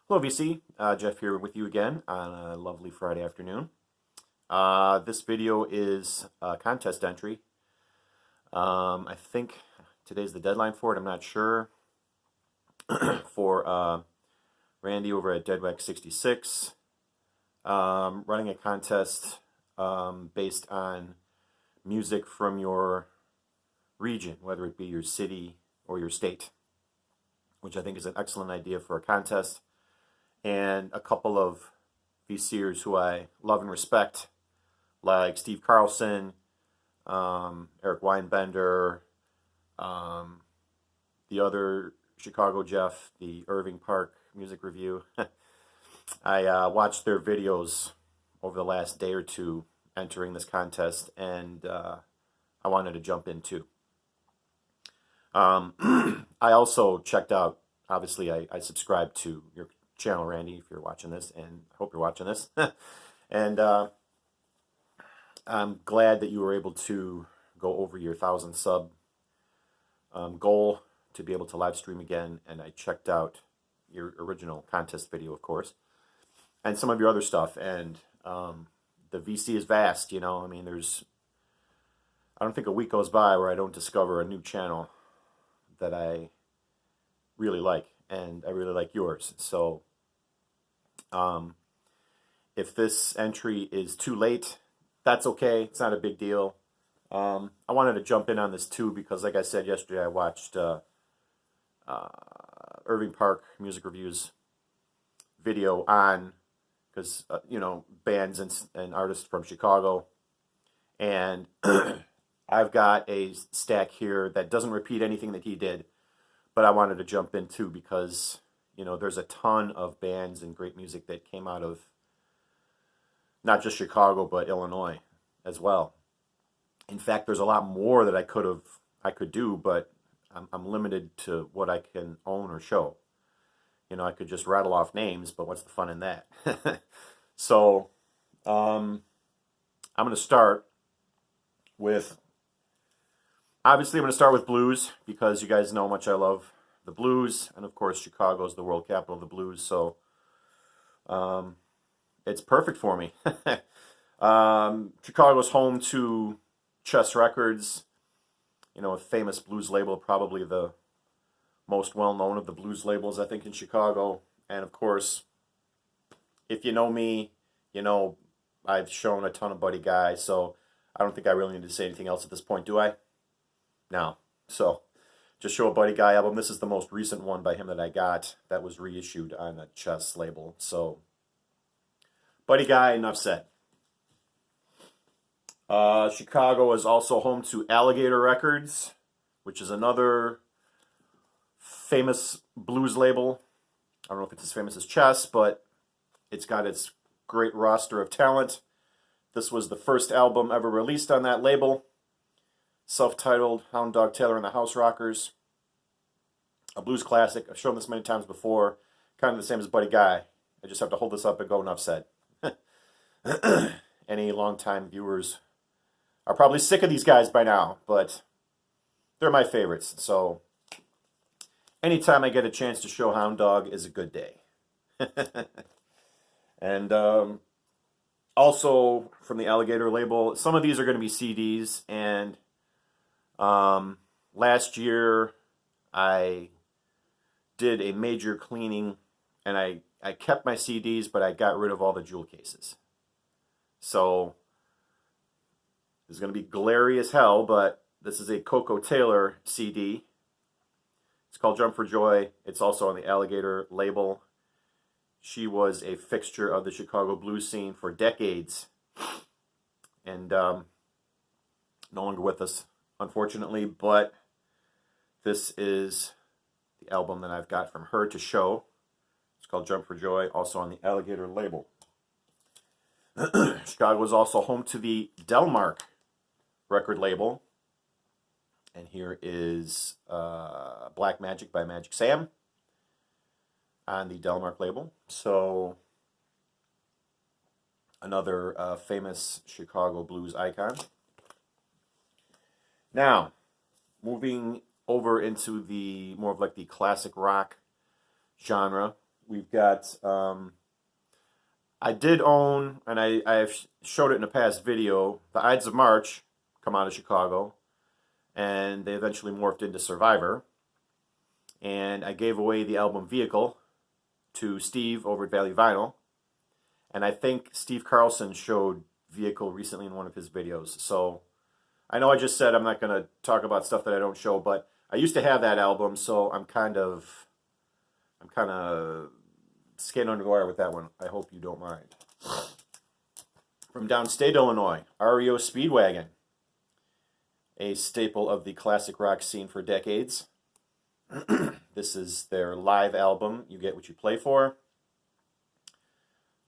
Hello, VC. Jeff here with you again on a lovely Friday afternoon. This video is a contest entry. I think today's the deadline for it. I'm not sure. For Randy over at Deadwax66. Running a contest based on music from your region, whether it be your city or your state, which I think is an excellent idea for a contest. And a couple of VCers who I love and respect, like Steve Carlson, Eric Weinbender, the other Chicago Jeff, the Irving Park Music Review. I watched their videos over the last day or two entering this contest, and I wanted to jump in too. I also checked out, obviously I subscribed to your channel, Randy, if you're watching this, and I hope you're watching this. And I'm glad that you were able to go over your 1,000 sub goal to be able to live stream again. And I checked out your original contest video, of course, and some of your other stuff. And the VC is vast, you know. I mean, I don't think a week goes by where I don't discover a new channel that I really like, and I really like yours. So if this entry is too late, that's okay. It's not a big deal. I wanted to jump in on this too because, like I said yesterday, I watched Irving Park Music Review's video on, because you know, bands and artists from Chicago, and I've got a stack here that doesn't repeat anything that he did, but I wanted to jump in too because, you know, there's a ton of bands and great music that came out of not just Chicago, but Illinois as well. In fact, there's a lot more that I could do, but I'm limited to what I can own or show. You know, I could just rattle off names, but what's the fun in that? So, I'm going to start with, obviously I'm going to start with blues, because you guys know how much I love the blues, and of course Chicago is the world capital of the blues, so it's perfect for me. Chicago's home to Chess Records, you know, a famous blues label, probably the most well-known of the blues labels, I think, in Chicago. And of course, if you know me, you know I've shown a ton of Buddy Guy, so I don't think I really need to say anything else at this point, do I? No. So just show a Buddy Guy album. This is the most recent one by him that I got that was reissued on a Chess label. So Buddy Guy, enough said. Chicago is also home to Alligator Records, which is another famous blues label. I don't know if it's as famous as Chess, but it's got its great roster of talent. This was the first album ever released on that label, self-titled Hound Dog Taylor and the House Rockers. A blues classic. I've shown this many times before. Kind of the same as Buddy Guy. I just have to hold this up and go, enough said. Any longtime viewers are probably sick of these guys by now, but they're my favorites. So anytime I get a chance to show Hound Dog is a good day. And also from the Alligator label, some of these are going to be CDs. And last year I did a major cleaning, and I kept my CDs, but I got rid of all the jewel cases. So it's going to be glary as hell, but this is a Koko Taylor CD. It's called Jump for Joy. It's also on the Alligator label. She was a fixture of the Chicago blues scene for decades, and no longer with us, unfortunately, but this is the album that I've got from her to show. It's called Jump for Joy, also on the Alligator label. Chicago is also home to the Delmark record label. And here is Black Magic by Magic Sam on the Delmark label. So another famous Chicago blues icon. Now, moving over into the more of like the classic rock genre, we've got, I did own, and I've showed it in a past video, the Ides of March come out of Chicago, and they eventually morphed into Survivor. And I gave away the album Vehicle to Steve over at Valley Vinyl. And I think Steve Carlson showed Vehicle recently in one of his videos. So I know I just said I'm not going to talk about stuff that I don't show, but I used to have that album, so I'm kind of skating under the wire with that one. I hope you don't mind. From downstate Illinois, REO Speedwagon, a staple of the classic rock scene for decades. This is their live album, You Get What You Play For.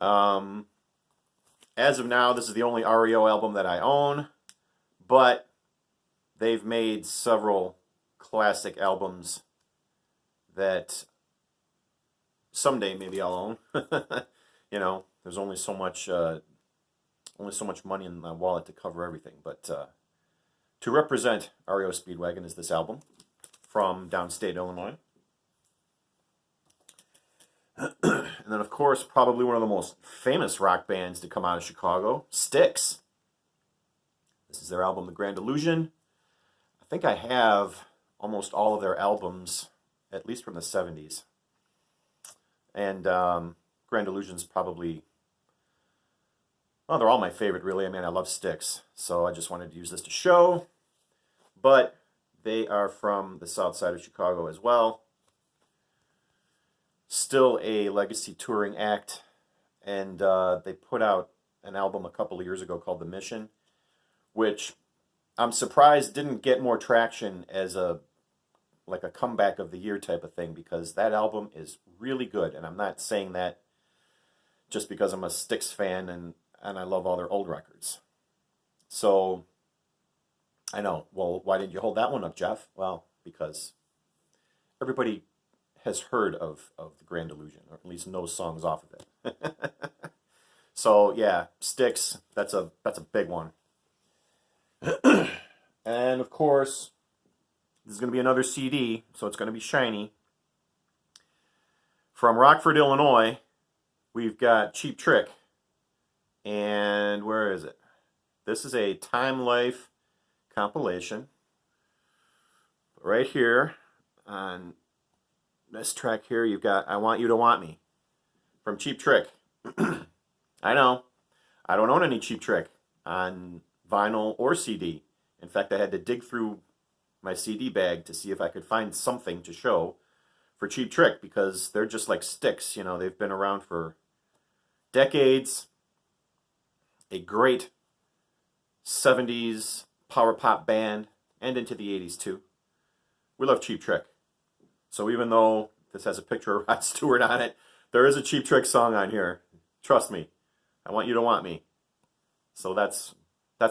As of now, this is the only REO album that I own, but they've made several classic albums that someday maybe I'll own. You know, there's only so much money in my wallet to cover everything. But to represent REO Speedwagon is this album from downstate Illinois. And then, of course, probably one of the most famous rock bands to come out of Chicago, Styx. This is their album, The Grand Illusion. I think I have almost all of their albums, at least from the 70s. And Grand Illusion's probably, well, they're all my favorite, really. I mean, I love Styx, so I just wanted to use this to show. But they are from the south side of Chicago as well. Still a legacy touring act, and they put out an album a couple of years ago called The Mission, which I'm surprised didn't get more traction as a comeback of the year type of thing, because that album is really good, and I'm not saying that just because I'm a Styx fan and I love all their old records. So I know, well, why didn't you hold that one up, Jeff? Well, because everybody has heard of The Grand Illusion, or at least knows songs off of it. So yeah, Styx, that's a big one. And of course, this is going to be another CD, so it's going to be shiny. From Rockford, Illinois, we've got Cheap Trick. And where is it? This is a Time Life compilation. Right here on this track here, you've got I Want You to Want Me from Cheap Trick. I know, I don't own any Cheap Trick on vinyl or CD. In fact, I had to dig through my CD bag to see if I could find something to show for Cheap Trick, because they're just like Styx. You know, they've been around for decades. A great 70s power pop band, and into the 80s too. We love Cheap Trick. So even though this has a picture of Rod Stewart on it, there is a Cheap Trick song on here. Trust me, I Want You to Want Me. So that's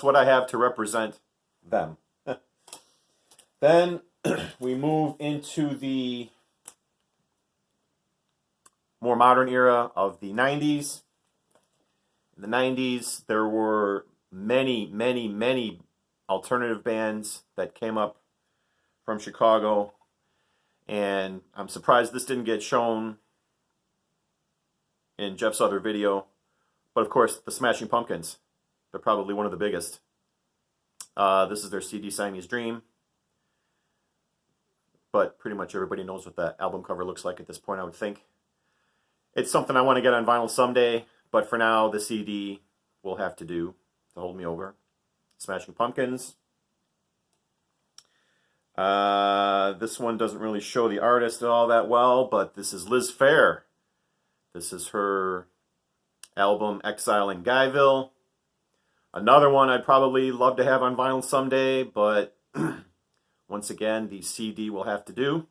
what I have to represent them. Then we move into the more modern era of the 90s. In the 90s, there were many, many, many alternative bands that came up from Chicago. And I'm surprised this didn't get shown in Jeff's other video. But of course, the Smashing Pumpkins. They're probably one of the biggest. This is their CD Siamese Dream. But pretty much everybody knows what that album cover looks like at this point, I would think. It's something I want to get on vinyl someday. But for now, the CD will have to do to hold me over. Smashing Pumpkins. This one doesn't really show the artist all that well, but this is Liz Phair. This is her album Exile in Guyville. Another one I'd probably love to have on vinyl someday, but once again, the CD will have to do.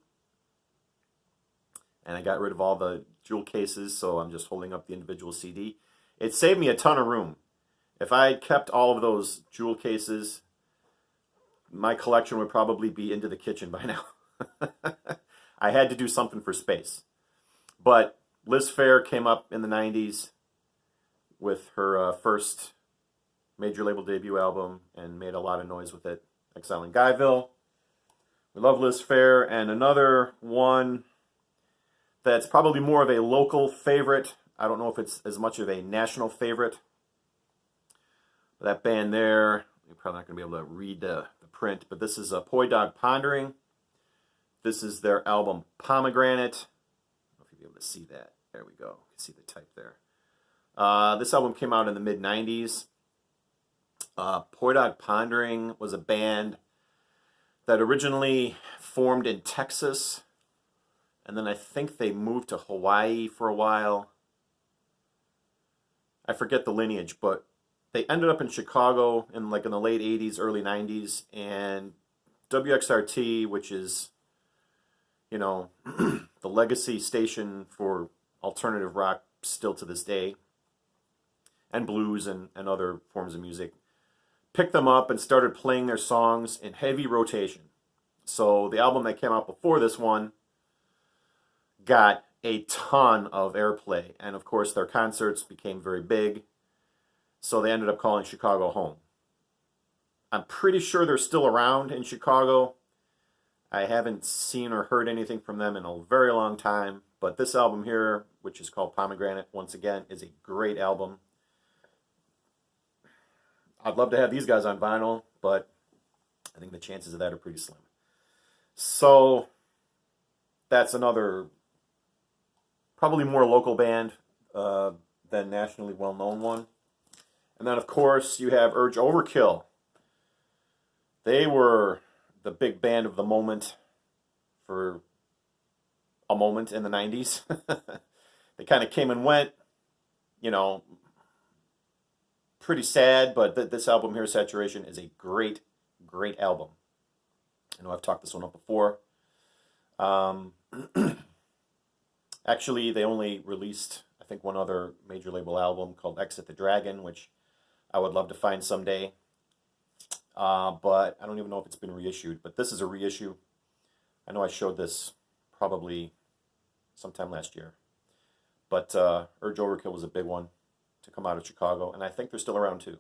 And I got rid of all the jewel cases, so I'm just holding up the individual CD. It saved me a ton of room. If I had kept all of those jewel cases, my collection would probably be into the kitchen by now. I had to do something for space. But Liz Phair came up in the 90s with her first major label debut album and made a lot of noise with it. Exile in Guyville. We love Liz Phair. And another one that's probably more of a local favorite. I don't know if it's as much of a national favorite. That band there, you're probably not going to be able to read the print, but this is a Poi Dog Pondering. This is their album Pomegranate. I don't know if you'll be able to see that. There we go. You can see the type there. This album came out in the mid-90s. Poi Dog Pondering was a band that originally formed in Texas, and then I think they moved to Hawaii for a while. I forget the lineage, but they ended up in Chicago in the late 80s, early 90s, and WXRT, which is, the legacy station for alternative rock still to this day, and blues and other forms of music, picked them up and started playing their songs in heavy rotation. So the album that came out before this one got a ton of airplay, and of course their concerts became very big, so they ended up calling Chicago home. I'm pretty sure they're still around in Chicago. I haven't seen or heard anything from them in a very long time, but this album here, which is called Pomegranate, once again, is a great album. I'd love to have these guys on vinyl, but I think the chances of that are pretty slim. So that's another probably more local band than nationally well-known one. And then, of course, you have Urge Overkill. They were the big band of the moment for a moment in the 90s. They kind of came and went, pretty sad, but this album here, Saturation, is a great, great album. I know I've talked this one up before. Actually, they only released, I think, one other major label album called Exit the Dragon, which I would love to find someday. But I don't even know if it's been reissued. But this is a reissue. I know I showed this probably sometime last year. But Urge Overkill was a big one to come out of Chicago, and I think they're still around too.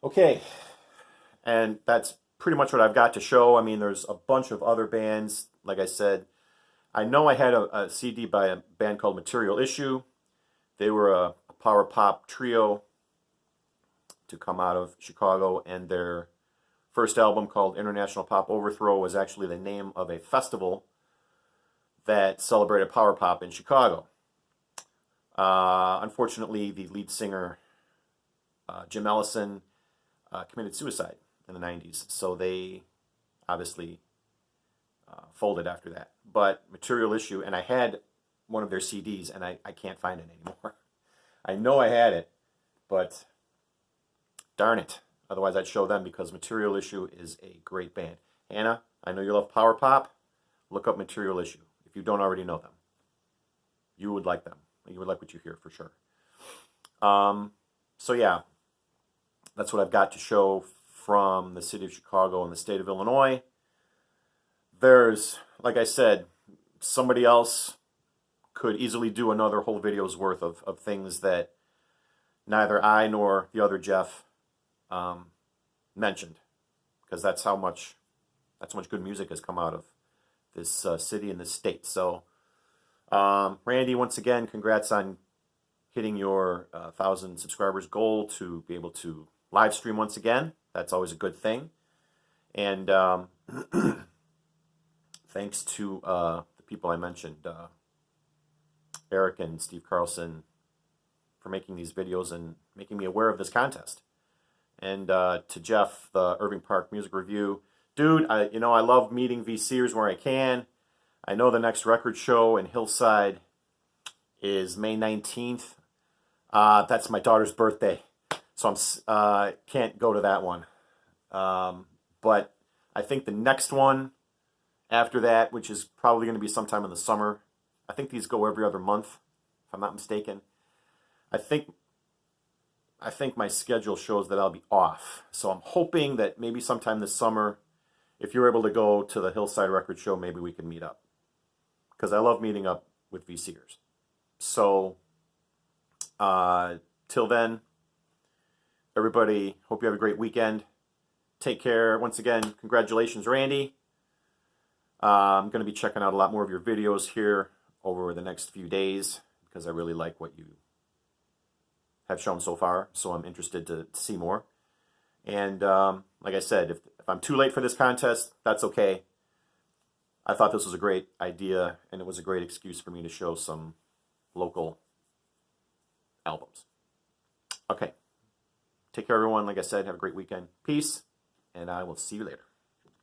Okay, and that's pretty much what I've got to show. I mean, there's a bunch of other bands. Like I said, I know I had a CD by a band called Material Issue. They were a power pop trio to come out of Chicago, and their first album called International Pop Overthrow was actually the name of a festival that celebrated power pop in Chicago. Unfortunately, the lead singer, Jim Ellison, committed suicide in the 90s, so they obviously folded after that. But Material Issue, and I had one of their CDs, and I can't find it anymore. I know I had it, but darn it. Otherwise, I'd show them, because Material Issue is a great band. Hannah, I know you love power pop. Look up Material Issue if you don't already know them. You would like them. You would like what you hear for sure. So yeah, that's what I've got to show from the city of Chicago and the state of Illinois. There's, like I said, somebody else could easily do another whole video's worth of things that neither I nor the other Jeff mentioned, because that's how much good music has come out of this city and this state. So Randy, once again, congrats on hitting your 1,000 subscribers goal to be able to live stream once again. That's always a good thing. And thanks to the people I mentioned, Eric and Steve Carlson, for making these videos and making me aware of this contest. And to Jeff, the Irving Park Music Review. Dude, I love meeting VCers where I can. I know the next record show in Hillside is May 19th. That's my daughter's birthday, so I can't go to that one. But I think the next one after that, which is probably going to be sometime in the summer, I think these go every other month, if I'm not mistaken. I think my schedule shows that I'll be off. So I'm hoping that maybe sometime this summer, if you're able to go to the Hillside Record Show, maybe we can meet up, because I love meeting up with VCers. So till then, everybody, hope you have a great weekend. Take care. Once again, congratulations, Randy. I'm going to be checking out a lot more of your videos here over the next few days because I really like what you have shown so far, so I'm interested to see more. And like I said, if I'm too late for this contest, that's okay. I thought this was a great idea, and it was a great excuse for me to show some local albums. Okay. Take care, everyone. Like I said, have a great weekend. Peace, and I will see you later.